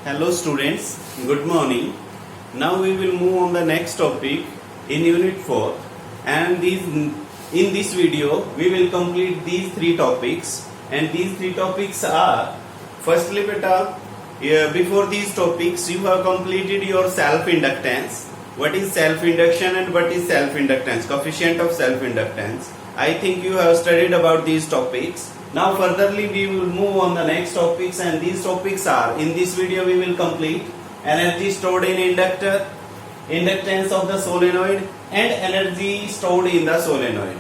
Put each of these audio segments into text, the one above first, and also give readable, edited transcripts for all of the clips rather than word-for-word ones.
Hello students, good morning. Now we will move on the next topic in unit 4 and in this video we will complete these three topics and these three topics are firstly beta before these topics you have completed your self inductance. What is self induction and what is self inductance, coefficient of self inductance. I think you have studied about these topics. Now furtherly we will move on the next topics and these topics are, in this video we will complete energy stored in inductor, inductance of the solenoid and energy stored in the solenoid.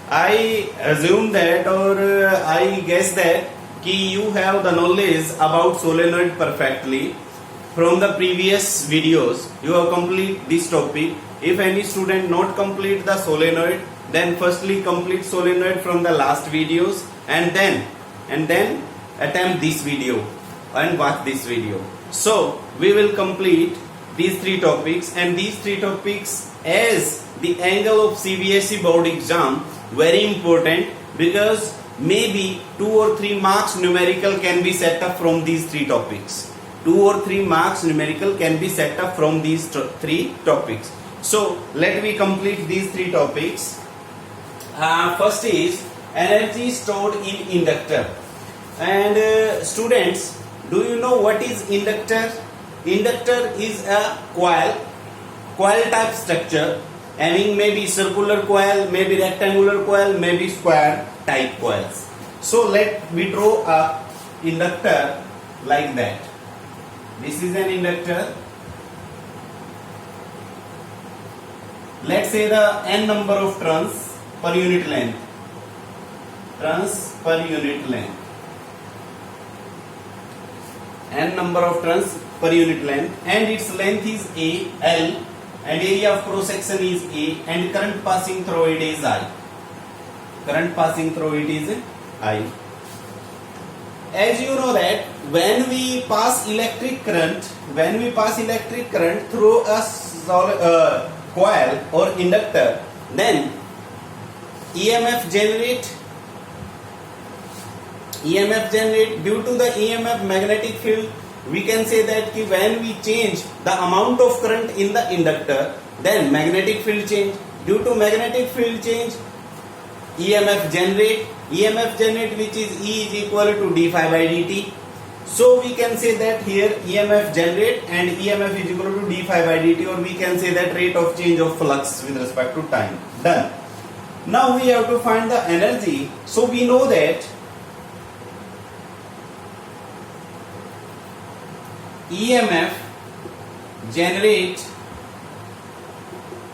I assume that or I guess that you have the knowledge about solenoid perfectly. From the previous videos you have complete this topic. If any student not complete the solenoid, then firstly complete solenoid from the last videos and then attempt this video and watch this video. So we will complete these three topics, and these three topics as the angle of CBSE board exam very important, because maybe 2 or 3 marks numerical can be set up from these three topics. 2 or 3 marks numerical can be set up from these three topics. So let me complete these three topics. First is energy stored in inductor. And students, do you know what is inductor? Inductor is a coil type structure having maybe circular coil, maybe rectangular coil, maybe square type coils. So let me draw a inductor like that. This is an inductor. Let's say the n number of turns per unit length. Turns per unit length. N number of turns per unit length, and its length is A, L, and area of cross section is A, and current passing through it is I. Current passing through it is I. As you know that when we pass electric current through a coil or inductor, then EMF generate due to the EMF magnetic field. We can say that when we change the amount of current in the inductor, then magnetic field change. Due to magnetic field change, EMF generate which is E is equal to d phi by dt. So we can say that here EMF generate and EMF is equal to d phi by dt, or we can say that rate of change of flux with respect to time. Done. Now we have to find the energy. So we know that EMF generate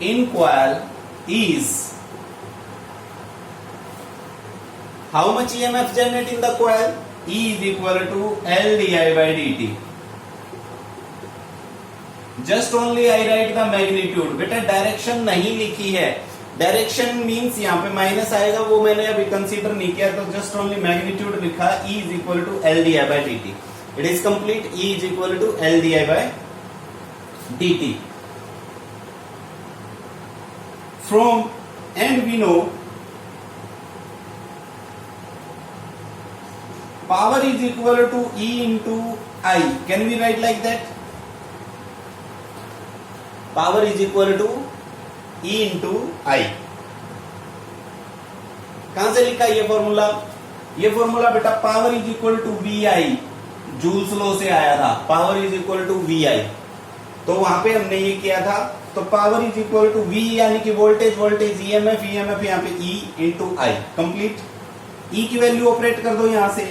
in coil is, how much EMF generate in the coil? E is equal to L di by dt. Just only I write the magnitude. बेटा direction नहीं लिखी है. Direction means यहाँ पे minus आएगा, वो मैंने अभी कंसीडर नहीं किया, तो जस्ट ओनली मैग्नीट्यूड लिखा. E is equal to L di by dt. It is complete. E is equal to L di by dt. From, and we know power is equal to E into I. Can we write like that? Power is equal to E into I. कहां से लिखा ये formula? ये formula बेटा power is equal to VI, Joule's law से आया था. Power is equal to VI, तो वहां पे हमने ये किया था. तो power is equal to V यानी कि वोल्टेज EMF यहाँ पे E into I. Complete. E की वैल्यू ऑपरेट कर दो यहां से.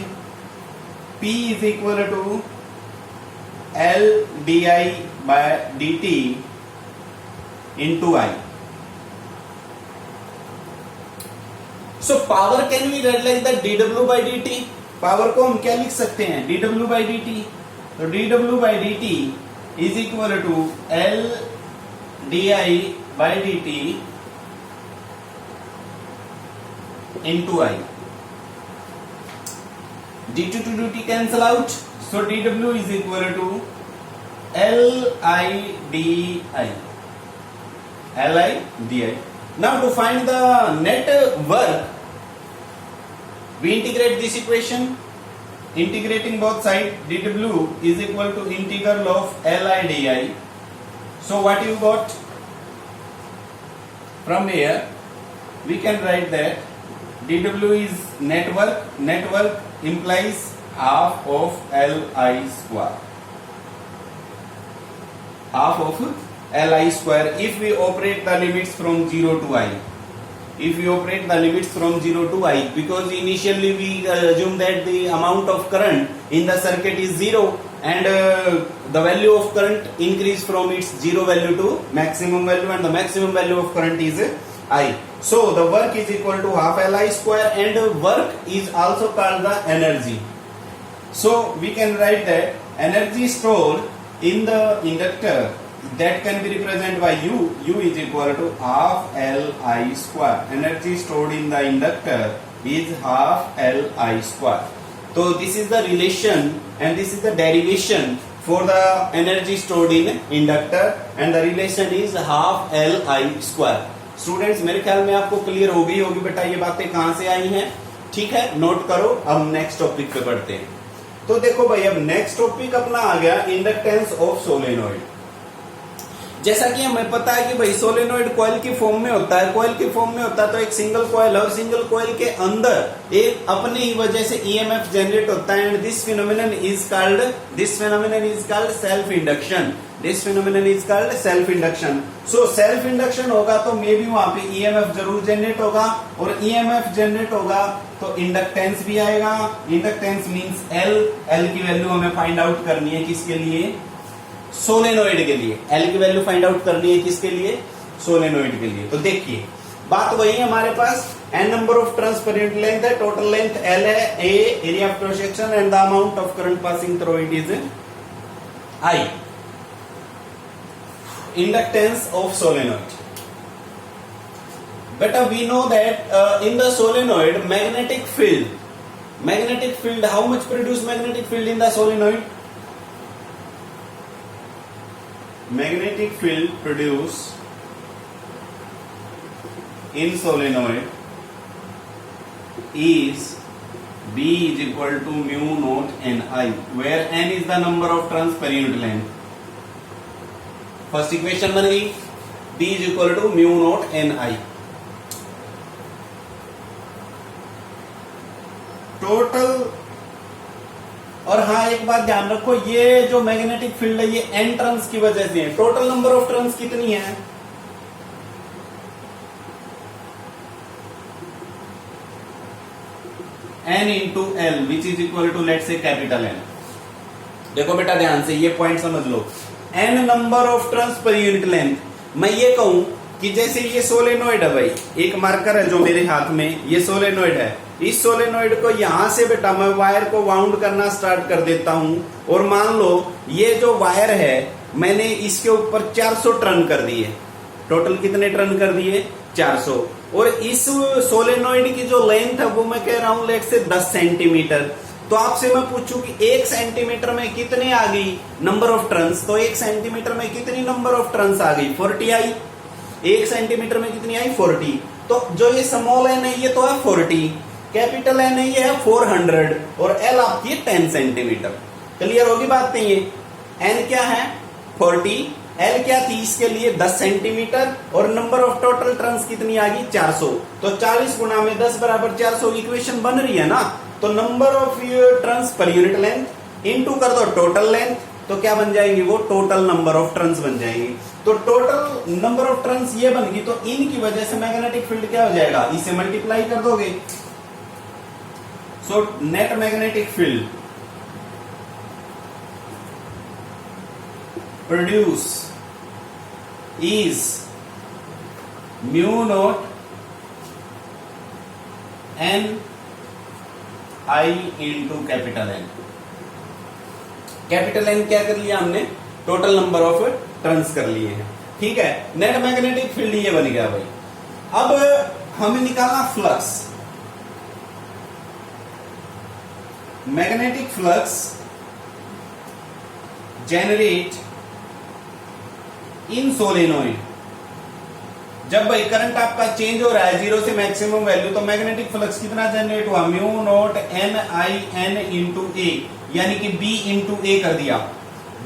P is equal to L di by dt into I. So power can we write like that dw by dt. Power को हम क्या लिख सकते हैं? dw by dt. तो dw by dt is equal to L di by dt into I. dt to dt cancel out, so dw is equal to Li di. Now to find the net work, we integrate this equation. integrating both sides, dw is equal to integral of Li di. So what you got from here? We can write that dw is network. Network implies half of Li square. Half of Li square if we operate the limits from 0 to I. If we operate the limits from 0 to I, because initially we assume that the amount of current in the circuit is 0 and the value of current increase from its 0 value to maximum value, and the maximum value of current is I. So the work is equal to half Li square, and work is also called the energy. So we can write that energy stored in the inductor, that can be represented by U. U is equal to half Li square. Energy stored in the inductor is half Li square. So this is the relation and this is the derivation for the energy stored in inductor, and the relation is half Li square. Students मेरे ख्याल में आपको clear हो गई होगी बेटा ये बातें कहां से आई हैं. ठीक है, नोट करो. अब नेक्स्ट टॉपिक पे बढ़ते हैं. तो देखो भाई, अब नेक्स्ट टॉपिक अपना आ गया इंडक्टेंस ऑफ सोलेनोइड. जैसा कि हमें पता है कि भाई सोलेनोइड कॉइल की फॉर्म में होता है. कॉइल की फॉर्म में होता है तो एक सिंगल कॉइल है, और सिंगल कॉइल के अंदर एक अपनी ही वजह से ईएमएफ जनरेट होता है, and this phenomenon is called self induction. This phenomenon is called self induction. So self induction होगा तो मे भी वहां पे ईएमएफ जरूर जनरेट होगा, और ईएमएफ जनरेट होगा तो इंडक्टेंस भी आएगा. इंडक्टेंस मींस एल की वैल्यू हमें फाइंड आउट करनी है. किसके लिए? सोलेनोइड के लिए. एल की वैल्यू फाइंड आउट करनी है किसके लिए? सोलेनोइड के लिए. तो देखिए बात वही है हमारे पास. N number of turns per unit length है, टोटल लेंथ एल है, A area of cross section, and the amount of current passing through it is I. Inductance of solenoid. Better we know that in the solenoid magnetic field, how much produce magnetic field in the solenoid? Magnetic field produce in solenoid is B is equal to mu naught N I, where N is the number of turns per unit length. First equation बन गई, B is equal to mu naught N I. Total. और हाँ एक बात ध्यान रखो, ये जो मैग्नेटिक फील्ड है ये एन टर्न्स की वजह से है. टोटल नंबर ऑफ टर्न्स कितनी है? N into L which is equal to let say capital N. देखो बेटा ध्यान से ये पॉइंट समझ लो. N number of turns per unit length. मैं ये कहूं कि जैसे ये सोलेनोइड है भाई, एक मार्कर है जो मेरे हाथ में, ये सोलेनोइड है. इस सोलेनोइड को यहां से बेटा मैं वायर को वाउंड करना स्टार्ट कर देता हूं, और मान लो ये जो वायर है मैंने इसके ऊपर 400 टर्न कर दिए. टोटल कितने टर्न कर दिए? 400. और इस सोलेनोइड की जो लेंथ है वो मैं कह रहा हूं लेट से 10 सेंटीमीटर. तो आपसे मैं पूछूं कि 1 सेंटीमीटर में कितने आ गई नंबर ऑफ टर्न्स? तो 1 सेंटीमीटर में कितनी नंबर ऑफ टर्न्स आ गई? 40 आई. 1 सेंटीमीटर में कितनी आई? 40. तो जो ये स्मॉल एन है ये तो है 40, कैपिटल एन है ये है 400, और एल आपकी है 10 सेंटीमीटर. क्लियर होगी बात नहीं है? एन क्या है? 40. एल क्या थी इसके लिए? 10 सेंटीमीटर, और नंबर ऑफ टोटल टर्न्स कितनी आ गई? 400. तो 40 गुना में 10 बराबर 400. इक्वेशन बन रही है ना? तो number of turns per unit length into कर दो टोटल लेंथ, तो क्या बन जाएंगे? वो टोटल नंबर ऑफ टर्न्स बन जाएंगे. तो टोटल नंबर ऑफ टर्न्स ये बन गई, तो इनकी वजह से मैग्नेटिक फील्ड क्या हो जाएगा? इसे मल्टीप्लाई कर दोगे. So net magnetic field produce is mu naught N I into capital N. Capital N क्या कर लिया हमने? टोटल नंबर ऑफ टर्न्स कर लिए हैं. ठीक है, नेट मैग्नेटिक फील्ड ये बन गया भाई. अब हमें निकालना फ्लक्स. मैग्नेटिक फ्लक्स जेनरेट इन सोलेनोइड जब भाई करंट आपका चेंज हो रहा है जीरो से मैक्सिमम वैल्यू, तो मैग्नेटिक फ्लक्स कितना जनरेट हुआ, mu naught N I N into A, यानी कि बी इंटू ए कर दिया,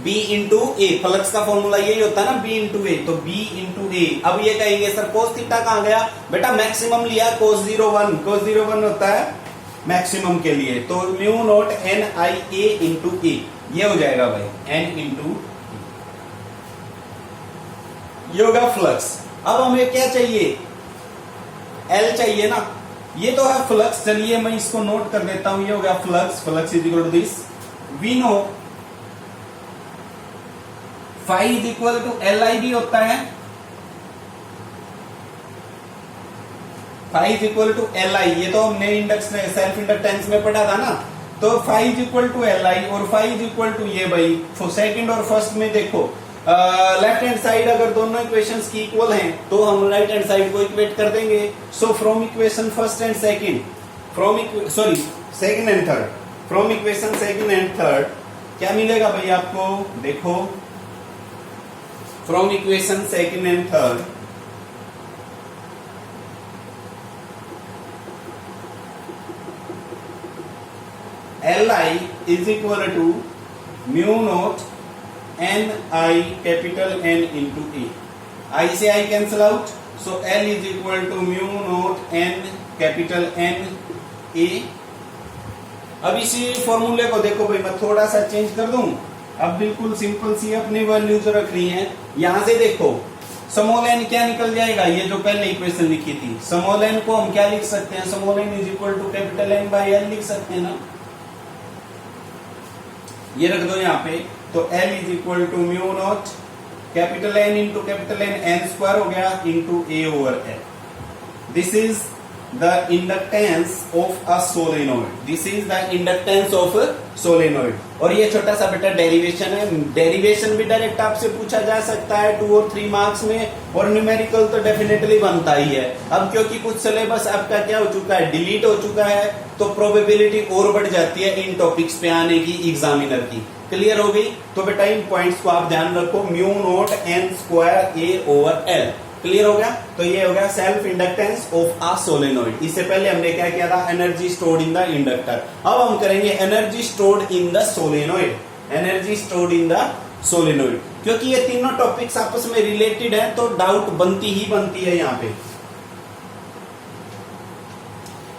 बी इंटू ए, फ्लक्स का फॉर्मूला यही होता है ना, बी इंटू ए, तो बी इंटू ए। अब ये कहेंगे सर कोस थीटा कहां गया, बेटा मैक्सिमम लिया कोस 01, कोस 01 होता है मैक्सिमम के लिए, तो mu naught N I A into A, ये हो जाएगा भाई एन इंटू, ये होगा फ्लक्स। अब हमें क्या चाहिए, एल चाहिए ना, ये तो है फ्लक्स, चलिए मैं इसको नोट कर देता हूं, ये हो गया flux, flux is equal to this, we know phi is equal to L I भी होता है, phi is equal to L I, ये तो हमने इंडक्स सेल्फ इंडक्टेंस में पढ़ा था ना, तो phi is equal to L I और फाई इज इक्वल टू ये भाई सेकंड और फर्स्ट में देखो लेफ्ट हैंड साइड अगर दोनों इक्वेशंस की इक्वल हैं तो हम राइट हैंड साइड को इक्वेट कर देंगे। So from equation first and second, from sorry second and third, from equation second and third क्या मिलेगा भाई आपको, देखो from equation second and third L I is equal to mu naught N I capital N into A, I से I cancel out, so L is equal to mu naught N capital N A. अब इसी फॉर्मूले को देखो भाई मैं थोड़ा सा चेंज कर दूं, अब बिल्कुल सिंपल सी अपनी वैल्यूज रख रही हैं, यहां से देखो स्मॉल एन क्या निकल जाएगा, ये जो पहले इक्वेशन लिखी थी, स्मॉल एन को हम क्या लिख सकते हैं, small N is equal to capital N by L लिख सकते हैं ना, ये रख दो यहाँ पे, तो L is equal to mu naught capital N into capital N, N square हो गया into A over L। This is the inductance of a solenoid, this is the inductance of solenoid. और ये छोटा सा बेटा डेरिवेशन है, derivation भी direct आपसे पूछा जा सकता है 2 और 3 मार्क्स में, और न्यूमेरिकल तो डेफिनेटली बनता ही है। अब क्योंकि कुछ सिलेबस आपका क्या हो चुका है, डिलीट हो चुका है, तो प्रोबेबिलिटी और बढ़ जाती है इन टॉपिक्स पे आने की एग्जामिनर की। क्लियर हो गई, तो बेटा इन पॉइंट्स को आप ध्यान रखो, mu naught N square A over L, clear हो गया। तो ये हो गया self inductance of a solenoid. इससे पहले हमने क्या किया था, energy stored in the inductor, अब हम करेंगे energy stored in the solenoid, energy stored in the solenoid. क्योंकि ये तीनों टॉपिक्स आपस में रिलेटेड हैं तो डाउट बनती ही बनती है यहाँ पे।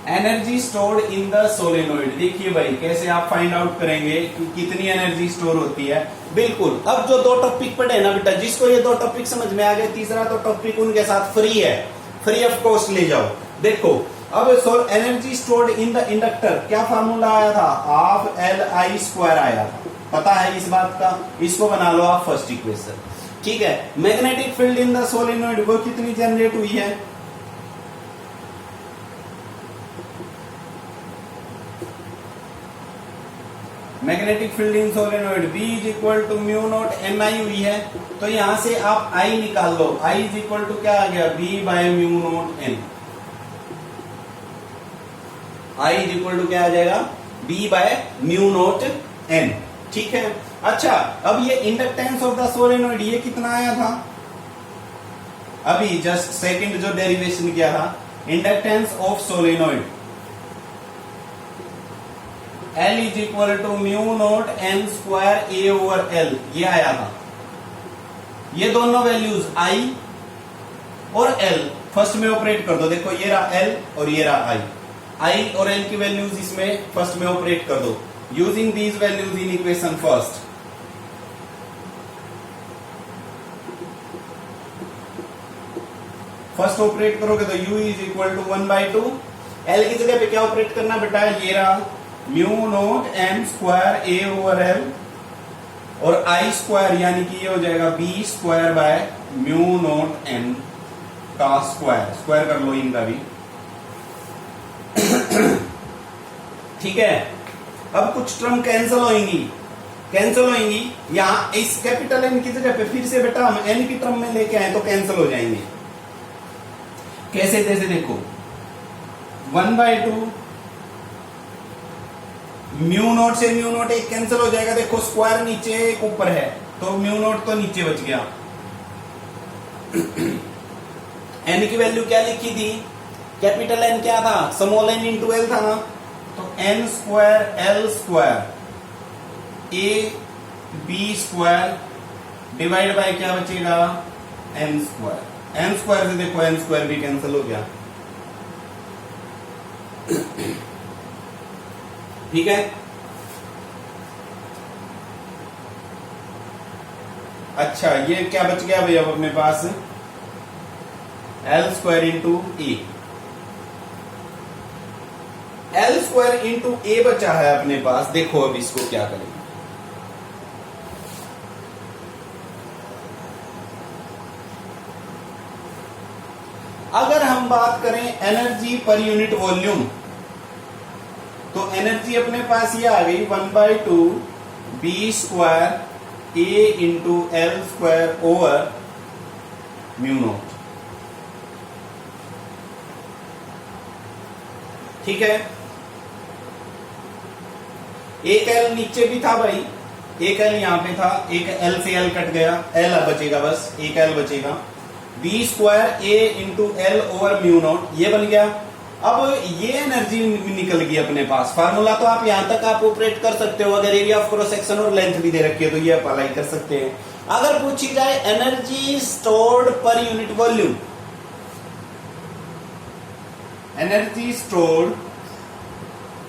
Energy stored in the solenoid, देखिए भाई कैसे आप फाइंड आउट करेंगे कि कितनी एनर्जी स्टोर होती है। बिल्कुल, अब जो 2 टॉपिक पढ़े ना बेटा, जिसको ये 2 टॉपिक समझ में आ गए, तीसरा तो टॉपिक उनके साथ फ्री है, फ्री ऑफ कॉस्ट ले जाओ। देखो अब energy stored in the inductor क्या फार्मूला आया था, हाफ एल आई स्क्वायर आया था, पता है इस बात का, इसको बना लो आप फर्स्ट इक्वेशन। ठीक है, magnetic field in the solenoid वो कितनी जनरेट हुई है, magnetic field in solenoid B is equal to mu naught N I हुई है, तो यहां से आप I निकाल लो, I इज इक्वल टू क्या आ गया, B by mu naught N, I is equal to क्या आ जाएगा, B by mu naught N. ठीक है, अच्छा अब ये इंडक्टेंस ऑफ द सोलेनोइड ये कितना आया था, अभी जस्ट सेकंड जो डेरिवेशन किया था, inductance of solenoid L is equal to mu naught N square A over L, ये आया था। ये दोनों वैल्यूज I और L फर्स्ट में ऑपरेट कर दो, देखो ये रहा L और ये रहा I और L की वैल्यूज इसमें फर्स्ट में ऑपरेट कर दो, using these values in equation first. First operate करोगे तो U is equal to 1/2, L की जगह पे क्या ऑपरेट करना बेटा, ये रहा mu naught N square A over L, और I स्क्वायर यानी कि ये हो जाएगा B square by mu naught N का स्क्वायर, स्क्वायर कर लो इनका भी। ठीक है, अब कुछ टर्म कैंसिल होंगी, यहां इस कैपिटल N की जगह पे फिर से बेटा हम N की टर्म में लेके आए तो कैंसिल हो जाएंगे। कैसे, जैसे देखो 1/2 म्यू नॉट से म्यू नॉट एक कैंसिल हो जाएगा, देखो स्क्वायर नीचे एक ऊपर है तो म्यू नॉट तो नीचे बच गया। एन की वैल्यू क्या लिखी थी, कैपिटल एन क्या था, स्मॉल एन इंटू एल था ना, तो N square L square A B square divide by क्या बचेगा, एन स्क्वायर। एन स्क्वायर से देखो एन स्क्वायर भी कैंसिल हो गया, ठीक है। अच्छा ये क्या बच गया भैया अपने पास, एल स्क्वायर इंटू ए, एल स्क्वायर इंटू ए बचा है अपने पास। देखो अब इसको क्या करेंगे, अगर हम बात करें एनर्जी पर यूनिट वॉल्यूम, तो एनर्जी अपने पास ये आ गई 1/2 B square A into L square over mu naught, ठीक है। एक एल नीचे भी था भाई, एक एल यहां पे था, एक एल से एल कट गया, एल बचेगा, बस एक एल बचेगा, B square A into L over mu naught, ये बन गया। अब ये एनर्जी निकल गई अपने पास। फार्मूला तो आप यहां तक आप ऑपरेट कर सकते हो, अगर एरिया ऑफ क्रॉस सेक्शन और लेंथ भी दे रखी है तो ये अप्लाई कर सकते हैं। अगर पूछी जाए energy stored per unit volume, energy stored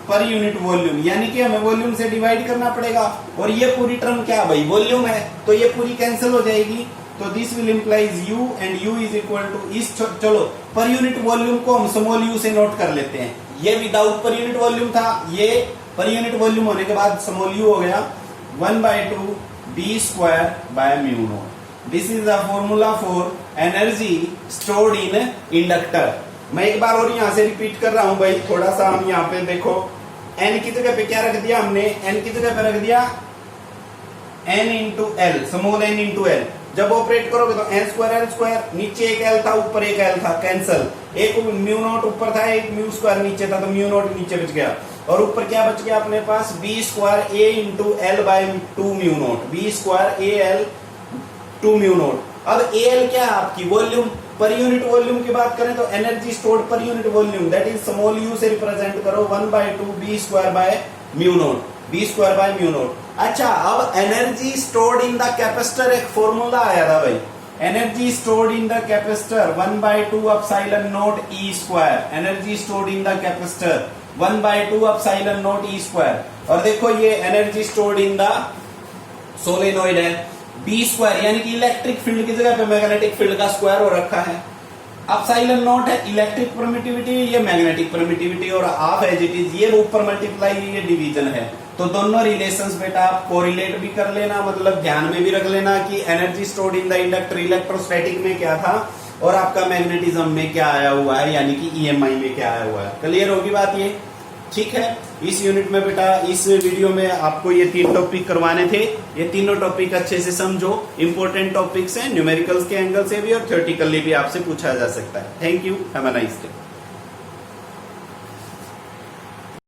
per unit volume, यानी कि हमें वॉल्यूम से डिवाइड करना पड़ेगा, और ये पूरी टर्म क्या भाई, वॉल्यूम है, तो ये पूरी कैंसिल हो जाएगी। तो this will implies u and u is equal to इस, चलो पर यूनिट वॉल्यूम को हम स्मॉल यू से नोट कर लेते हैं। ये विदाउट पर यूनिट वॉल्यूम था, ये पर यूनिट वॉल्यूम होने के बाद स्मॉल यू हो गया 1/2 B square by mu naught. This is the formula for energy stored in inductor. मैं एक बार और यहां से रिपीट कर रहा हूं भाई, थोड़ा सा हम यहाँ पे देखो, एन की जगह पे क्या रख दिया हमने, एन की जगह पे रख दिया N into L, small N into L. जब ऑपरेट करोगे तो एन स्क्वायर एल स्क्वायर, नीचे एक एल था ऊपर एक एल था, कैंसल, एक म्यू नॉट ऊपर था एक म्यू स्क्वायर नीचे था, तो म्यू नॉट नीचे बच गया, और ऊपर क्या बच गया अपने पास, B square A into L by 2 mu naught, B square A L 2 mu naught. अब ए एल क्या है आपकी वॉल्यूम, पर यूनिट वॉल्यूम की बात करें तो energy stored per unit volume, that is small u से रिप्रेजेंट करो 1/2 B square by mu naught, B square by mu naught. अच्छा अब energy stored in the capacitor, एक फॉर्मूला आया था भाई, energy stored in the capacitor 1/2 epsilon naught E square, energy stored in the capacitor 1/2 epsilon naught E square. और देखो ये energy stored in the solenoid है, बी स्क्वायर यानी कि इलेक्ट्रिक फील्ड की जगह पे मैग्नेटिक फील्ड का स्क्वायर हो रखा है, एप्सिलॉन नॉट है इलेक्ट्रिक परमिटिविटी, ये मैग्नेटिक परमिटिविटी, और हाफ एज इट इज, ये ऊपर मल्टीप्लाई, ये डिवीजन है। तो दोनों रिलेशंस बेटा आप कोरिलेट भी कर लेना, मतलब ध्यान में भी रख लेना कि energy stored in the inductor electrostatic में क्या था और आपका मैग्नेटिज्म में क्या आया हुआ है, यानी कि ईएमआई में क्या आया हुआ है। क्लियर होगी बात ये, ठीक है। इस यूनिट में बेटा इस वीडियो में आपको ये 3 टॉपिक करवाने थे, ये तीनों टॉपिक अच्छे से समझो, इंपॉर्टेंट टॉपिक्स हैं, न्यूमेरिकल्स के एंगल से भी और थ्योरेटिकली भी आपसे पूछा जा सकता है। Thank you, have a nice day.